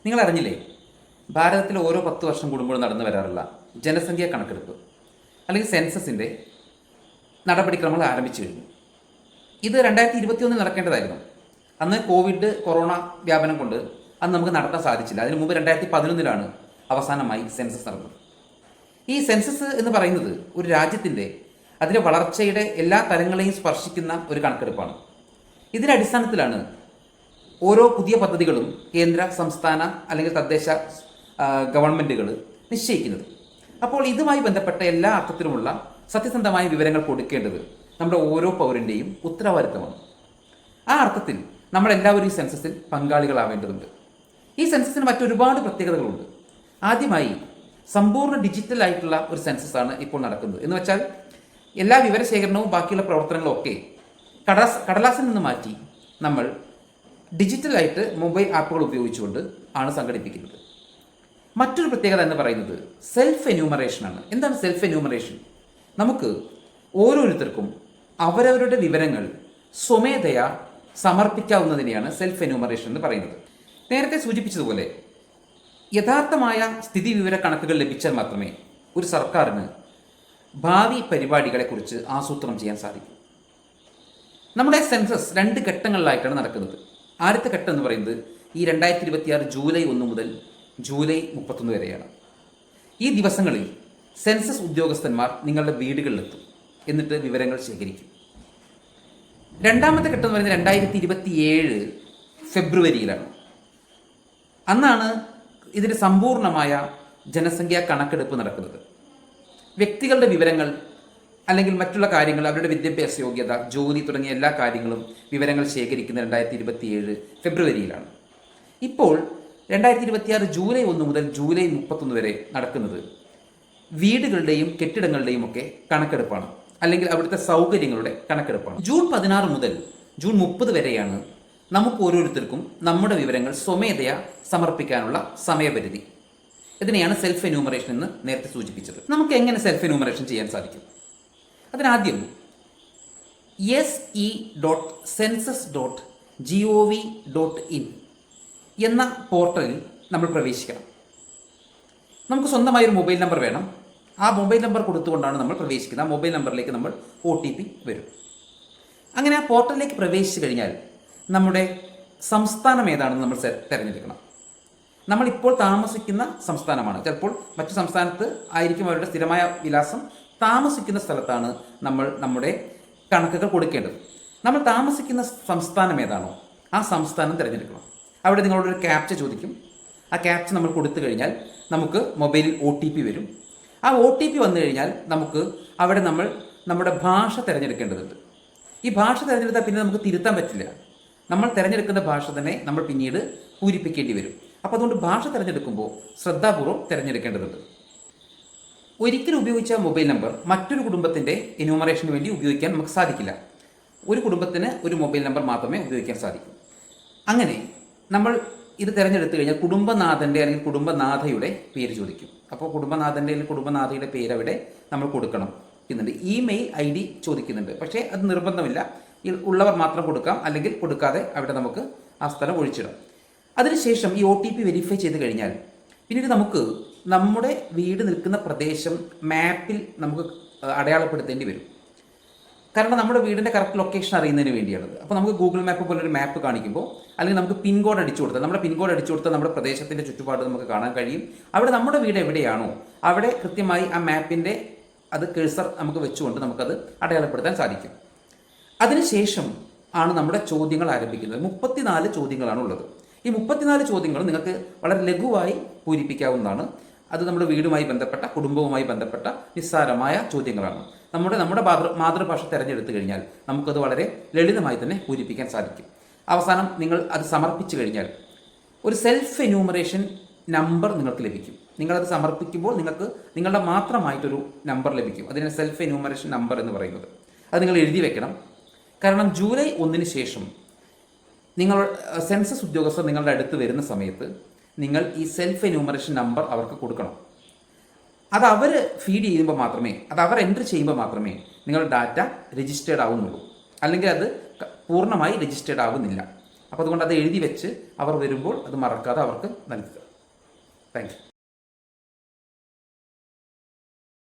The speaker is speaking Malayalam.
നിങ്ങൾ അറിഞ്ഞില്ലേ, ഭാരതത്തിൽ ഓരോ 10 വർഷം കൂടുമ്പോൾ നടന്നു വരാറുള്ള ജനസംഖ്യാ കണക്കെടുപ്പ് അല്ലെങ്കിൽ സെൻസസിൻ്റെ നടപടിക്രമങ്ങൾ ആരംഭിച്ചു കഴിഞ്ഞു. ഇത് 2021 നടക്കേണ്ടതായിരുന്നു. അന്ന് കൊറോണ വ്യാപനം കൊണ്ട് അന്ന് നമുക്ക് നടത്താൻ സാധിച്ചില്ല. അതിനു മുമ്പ് 2011 അവസാനമായി സെൻസസ് നടന്നത്. ഈ സെൻസസ് എന്ന് പറയുന്നത് ഒരു രാജ്യത്തിൻ്റെ അതിൻ്റെ വളർച്ചയുടെ എല്ലാ തലങ്ങളെയും സ്പർശിക്കുന്ന ഒരു കണക്കെടുപ്പാണ്. ഇതിൻ്റെ അടിസ്ഥാനത്തിലാണ് ഓരോ പുതിയ പദ്ധതികളും കേന്ദ്ര, സംസ്ഥാന അല്ലെങ്കിൽ തദ്ദേശ ഗവൺമെൻറ്റുകൾ നിശ്ചയിക്കുന്നത്. അപ്പോൾ ഇതുമായി ബന്ധപ്പെട്ട എല്ലാ അർത്ഥത്തിലുമുള്ള സത്യസന്ധമായ വിവരങ്ങൾ കൊടുക്കേണ്ടത് നമ്മുടെ ഓരോ പൗരൻ്റെയും ഉത്തരവാദിത്തമാണ്. ആ അർത്ഥത്തിൽ നമ്മളെല്ലാവരും ഈ സെൻസസിൽ പങ്കാളികളാവേണ്ടതുണ്ട്. ഈ സെൻസസിന് മറ്റൊരുപാട് പ്രത്യേകതകളുണ്ട്. ആദ്യമായി സമ്പൂർണ്ണ ഡിജിറ്റൽ ആയിട്ടുള്ള ഒരു സെൻസസാണ് ഇപ്പോൾ നടക്കുന്നത്. എന്ന് വെച്ചാൽ എല്ലാ വിവരശേഖരണവും ബാക്കിയുള്ള പ്രവർത്തനങ്ങളും ഒക്കെ കടലാസിൽ നിന്ന് മാറ്റി നമ്മൾ ഡിജിറ്റലായിട്ട് മൊബൈൽ ആപ്പുകൾ ഉപയോഗിച്ചുകൊണ്ട് ആണ് സംഘടിപ്പിക്കുന്നത്. മറ്റൊരു പ്രത്യേകത എന്ന് പറയുന്നത് സെൽഫ് എന്യൂമറേഷനാണ്. എന്താണ് സെൽഫ് എന്യൂമറേഷൻ? നമുക്ക് ഓരോരുത്തർക്കും അവരവരുടെ വിവരങ്ങൾ സ്വമേധയാ സമർപ്പിക്കാവുന്നതിനെയാണ് സെൽഫ് എന്യൂമറേഷൻ എന്ന് പറയുന്നത്. നേരത്തെ സൂചിപ്പിച്ചതുപോലെ യഥാർത്ഥമായ സ്ഥിതിവിവര കണക്കുകൾ ലഭിച്ചാൽ മാത്രമേ ഒരു സർക്കാരിന് ഭാവി പരിപാടികളെക്കുറിച്ച് ആസൂത്രണം ചെയ്യാൻ സാധിക്കൂ. നമ്മുടെ സെൻസസ് 2 ഘട്ടങ്ങളിലായിട്ടാണ് നടക്കുന്നത്. ആദ്യത്തെ ഘട്ടം എന്ന് പറയുന്നത് ഈ 2026 ജൂലൈ 1 മുതൽ ജൂലൈ 31 വരെയാണ്. ഈ ദിവസങ്ങളിൽ സെൻസസ് ഉദ്യോഗസ്ഥന്മാർ നിങ്ങളുടെ വീടുകളിലെത്തും, എന്നിട്ട് വിവരങ്ങൾ ശേഖരിക്കും. രണ്ടാമത്തെ ഘട്ടം എന്ന് പറയുന്നത് 2027 ഫെബ്രുവരിയിലാണ്. അന്നാണ് ഇതിൻ്റെ സമ്പൂർണ്ണമായ ജനസംഖ്യാ കണക്കെടുപ്പ് നടക്കുന്നത്. വ്യക്തികളുടെ വിവരങ്ങൾ അല്ലെങ്കിൽ മറ്റുള്ള കാര്യങ്ങൾ, അവരുടെ വിദ്യാഭ്യാസ യോഗ്യത, ജോലി തുടങ്ങിയ എല്ലാ കാര്യങ്ങളും വിവരങ്ങൾ ശേഖരിക്കുന്ന 2027 ഫെബ്രുവരിയിലാണ്. ഇപ്പോൾ 2026 ജൂലൈ 1 മുതൽ ജൂലൈ 31 വരെ നടക്കുന്നത് വീടുകളുടെയും കെട്ടിടങ്ങളുടെയും ഒക്കെ കണക്കെടുപ്പാണ്, അല്ലെങ്കിൽ അവിടുത്തെ സൗകര്യങ്ങളുടെ കണക്കെടുപ്പാണ്. ജൂൺ 16 മുതൽ ജൂൺ 30 വരെയാണ് നമുക്ക് ഓരോരുത്തർക്കും നമ്മുടെ വിവരങ്ങൾ സ്വമേധയാ സമർപ്പിക്കാനുള്ള സമയപരിധി. ഇതിനെയാണ് സെൽഫ് എന്യൂമറേഷൻ എന്ന് നേരത്തെ സൂചിപ്പിച്ചത്. നമുക്ക് എങ്ങനെ സെൽഫ് എന്യൂമറേഷൻ ചെയ്യാൻ സാധിക്കും? അതിനാദ്യം se.census.gov.in എന്ന പോർട്ടലിൽ നമ്മൾ പ്രവേശിക്കണം. നമുക്ക് സ്വന്തമായൊരു മൊബൈൽ നമ്പർ വേണം. ആ മൊബൈൽ നമ്പർ കൊടുത്തുകൊണ്ടാണ് നമ്മൾ പ്രവേശിക്കുന്നത്. ആ മൊബൈൽ നമ്പറിലേക്ക് നമ്മൾ OTP വരും. അങ്ങനെ ആ പോർട്ടലിലേക്ക് പ്രവേശിച്ചു കഴിഞ്ഞാൽ നമ്മുടെ സംസ്ഥാനം ഏതാണെന്ന് നമ്മൾ തിരഞ്ഞെടുക്കണം. നമ്മളിപ്പോൾ താമസിക്കുന്ന സംസ്ഥാനമാണ്. ചിലപ്പോൾ മറ്റു സംസ്ഥാനത്ത് ആയിരിക്കും അവരുടെ സ്ഥിരമായ വിലാസം. താമസിക്കുന്ന സ്ഥലത്താണ് നമ്മൾ നമ്മുടെ കണക്കുകൾ കൊടുക്കേണ്ടത്. നമ്മൾ താമസിക്കുന്ന സംസ്ഥാനം ഏതാണോ ആ സംസ്ഥാനം തിരഞ്ഞെടുക്കണം. അവിടെ നിങ്ങളോടൊരു ക്യാപ്ച ചോദിക്കും. ആ ക്യാപ്ച നമ്മൾ കൊടുത്തു കഴിഞ്ഞാൽ നമുക്ക് മൊബൈലിൽ OTP വരും. ആ OTP വന്നു കഴിഞ്ഞാൽ നമുക്ക് അവിടെ നമ്മൾ നമ്മുടെ ഭാഷ തിരഞ്ഞെടുക്കേണ്ടതുണ്ട്. ഈ ഭാഷ തിരഞ്ഞെടുത്താൽ പിന്നെ നമുക്ക് തിരുത്താൻ പറ്റില്ല. നമ്മൾ തിരഞ്ഞെടുക്കുന്ന ഭാഷ തന്നെ നമ്മൾ പിന്നീട് പൂരിപ്പിക്കേണ്ടി വരും. അപ്പോൾ അതുകൊണ്ട് ഭാഷ തിരഞ്ഞെടുക്കുമ്പോൾ ശ്രദ്ധാപൂർവ്വം തിരഞ്ഞെടുക്കേണ്ടതുണ്ട്. ഒരിക്കലും ഉപയോഗിച്ച മൊബൈൽ നമ്പർ മറ്റൊരു കുടുംബത്തിൻ്റെ എന്യൂമറേഷന് വേണ്ടി ഉപയോഗിക്കാൻ നമുക്ക് സാധിക്കില്ല. ഒരു കുടുംബത്തിന് ഒരു മൊബൈൽ നമ്പർ മാത്രമേ ഉപയോഗിക്കാൻ സാധിക്കൂ. അങ്ങനെ നമ്മൾ ഇത് തിരഞ്ഞെടുത്തു കഴിഞ്ഞാൽ കുടുംബനാഥൻ്റെ അല്ലെങ്കിൽ കുടുംബനാഥയുടെ പേര് ചോദിക്കും. അപ്പോൾ കുടുംബനാഥൻ്റെ അല്ലെങ്കിൽ കുടുംബനാഥയുടെ പേര് അവിടെ നമ്മൾ കൊടുക്കണം എന്നുണ്ട്. ഇമെയിൽ ID ചോദിക്കുന്നുണ്ട്. പക്ഷേ അത് നിർബന്ധമില്ല. ഉള്ളവർ മാത്രം കൊടുക്കാം, അല്ലെങ്കിൽ കൊടുക്കാതെ അവിടെ നമുക്ക് ആ സ്ഥലം ഒഴിച്ചിടാം. അതിനുശേഷം ഈ OTP വെരിഫൈ ചെയ്ത് കഴിഞ്ഞാൽ പിന്നീട് നമുക്ക് നമ്മുടെ വീട് നിൽക്കുന്ന പ്രദേശം മാപ്പിൽ നമുക്ക് അടയാളപ്പെടുത്തേണ്ടി വരും. കാരണം നമ്മുടെ വീടിൻ്റെ കറക്റ്റ് ലൊക്കേഷൻ അറിയുന്നതിന് വേണ്ടിയാണത്. അപ്പോൾ നമുക്ക് ഗൂഗിൾ മാപ്പ് പോലൊരു മാപ്പ് കാണിക്കുമ്പോൾ, അല്ലെങ്കിൽ നമുക്ക് പിൻകോഡ് അടിച്ചു കൊടുത്താൽ, നമ്മുടെ പിൻകോഡ് അടിച്ചു കൊടുത്താൽ നമ്മുടെ പ്രദേശത്തിൻ്റെ ചുറ്റുപാട് നമുക്ക് കാണാൻ കഴിയും. അവിടെ നമ്മുടെ വീട് എവിടെയാണോ അവിടെ കൃത്യമായി ആ മാപ്പിൻ്റെ അത് കേഴ്സർ നമുക്ക് വെച്ചുകൊണ്ട് നമുക്കത് അടയാളപ്പെടുത്താൻ സാധിക്കും. അതിനുശേഷം ആണ് നമ്മുടെ ചോദ്യങ്ങൾ ആരംഭിക്കുന്നത്. 34 ചോദ്യങ്ങളാണ് ഉള്ളത്. ഈ 34 ചോദ്യങ്ങൾ നിങ്ങൾക്ക് വളരെ ലഘുവായി പൂരിപ്പിക്കാവുന്നതാണ്. അത് നമ്മുടെ വീടുമായി ബന്ധപ്പെട്ട, കുടുംബവുമായി ബന്ധപ്പെട്ട നിസ്സാരമായ ചോദ്യങ്ങളാണ്. നമ്മുടെ മാതൃഭാഷ തിരഞ്ഞെടുത്തു കഴിഞ്ഞാൽ നമുക്കത് വളരെ ലളിതമായി തന്നെ പൂരിപ്പിക്കാൻ സാധിക്കും. അവസാനം നിങ്ങൾ അത് സമർപ്പിച്ചു കഴിഞ്ഞാൽ ഒരു സെൽഫ് എന്യൂമറേഷൻ നമ്പർ നിങ്ങൾക്ക് ലഭിക്കും. നിങ്ങളത് സമർപ്പിക്കുമ്പോൾ നിങ്ങൾക്ക് നിങ്ങളുടെ മാത്രമായിട്ടൊരു നമ്പർ ലഭിക്കും. അതിനെ സെൽഫ് എന്യൂമറേഷൻ നമ്പർ എന്ന് പറയുന്നത്. അത് നിങ്ങൾ എഴുതി വെക്കണം. കാരണം ജൂലൈ 1 ശേഷം നിങ്ങൾ സെൻസസ് ഉദ്യോഗസ്ഥർ നിങ്ങളുടെ അടുത്ത് വരുന്ന സമയത്ത് നിങ്ങൾ ഈ സെൽഫ് എന്യൂമറേഷൻ നമ്പർ അവർക്ക് കൊടുക്കണം. അത് അവർ ഫീഡ് ചെയ്യുമ്പോൾ മാത്രമേ, അത് അവർ എൻട്രി ചെയ്യുമ്പോൾ മാത്രമേ നിങ്ങളുടെ ഡാറ്റ രജിസ്റ്റേർഡ് ആവുന്നുള്ളൂ. അല്ലെങ്കിൽ അത് പൂർണ്ണമായി രജിസ്റ്റേർഡ് ആവുന്നില്ല. അപ്പോൾ അതുകൊണ്ട് അത് എഴുതി വെച്ച് അവർ വരുമ്പോൾ അത് മറക്കാതെ അവർക്ക് നൽകുക. Thank you.